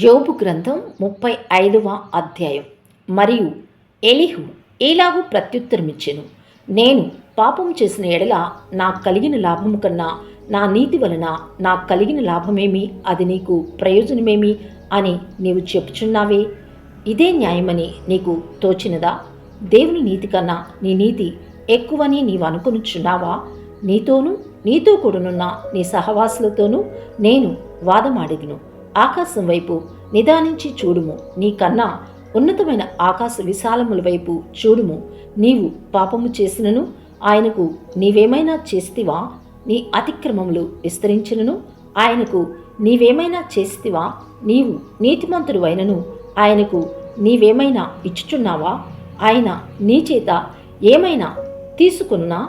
యోబు గ్రంథం 35వ అధ్యాయం. మరియు ఎలీహు ఇలాగు ప్రత్యుత్తరమిచ్చెను, నేను పాపము చేసిన ఎడల నాకు కలిగిన లాభము కన్నా నా నీతి వలన నాకు కలిగిన లాభమేమి, అది నీకు ప్రయోజనమేమి అని నీవు చెప్పుచున్నావే. ఇదే న్యాయమని నీకు తోచినదా? దేవుని నీతి కన్నా నీ నీతి ఎక్కువని నీవు అనుకొనుచున్నావా? నీతోనూ నీతో కూడనున్న నీ సహవాసులతోనూ నేను వాదమాడెదను. ఆకాశం వైపు నిదానించి చూడుము, నీకన్నా ఉన్నతమైన ఆకాశ విశాలముల వైపు చూడుము. నీవు పాపము చేసినను ఆయనకు నీవేమైనా చేస్తివా? నీ అతిక్రమములు విస్తరించినను ఆయనకు నీవేమైనా చేస్తివా? నీవు నీతిమంతుడు అయినను ఆయనకు నీవేమైనా ఇచ్చుచున్నావా? ఆయన నీ చేత ఏమైనా తీసుకున్నా?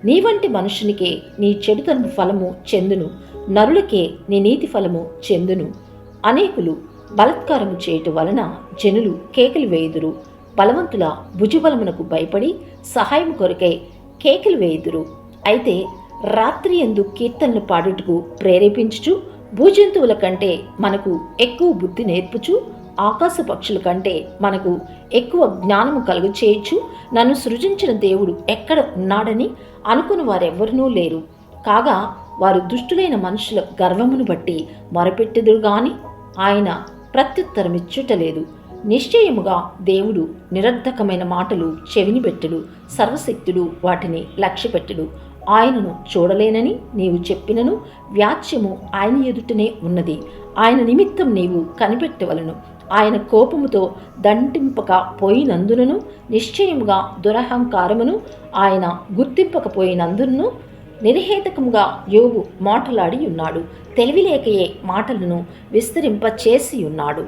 నీ వంటి మనుషునికే నీ చెడుతనము ఫలము చెందును, నరులకే నీ నీతి ఫలము చెందును. అనేకులు బలత్కారము చేయటం వలన జనులు కేకలు వేయుదురు. బలవంతుల భుజబలమునకు భయపడి సహాయం కొరకై కేకలు వేయుదురు. అయితే రాత్రి యందు కీర్తనలు పాడుటకు ప్రేరేపించుచు, భూజంతువుల కంటే మనకు ఎక్కువ బుద్ధి నేర్పుచు, ఆకాశ పక్షుల కంటే మనకు ఎక్కువ జ్ఞానము కలుగు చేయొచ్చు, నన్ను సృజించిన దేవుడు ఎక్కడ ఉన్నాడని అనుకుని వారెవ్వరూ లేరు. కాగా వారు దుష్టులైన మనుషుల గర్వమును బట్టి మొరపెట్టెదురు గాని ఆయన ప్రత్యుత్తరమిచ్చుటలేదు. నిశ్చయముగా దేవుడు నిరర్ధకమైన మాటలు చెవిని పెట్టడు, సర్వశక్తుడు వాటిని లక్ష్యపెట్టడు. ఆయనను చూడలేనని నీవు చెప్పినను వ్యాజ్యము ఆయన ఎదుటనే ఉన్నది. ఆయన నిమిత్తం నీవు కనిపెట్టవలను. ఆయన కోపముతో దండింపక పోయినందునను, నిశ్చయముగా దురహంకారమును ఆయన గుర్తింపకపోయినందును నిర్హేతకముగా యోబు మాటలాడి ఉన్నాడు. తెలివిలేకయే మాటలను విస్తరింపచేసి ఉన్నాడు.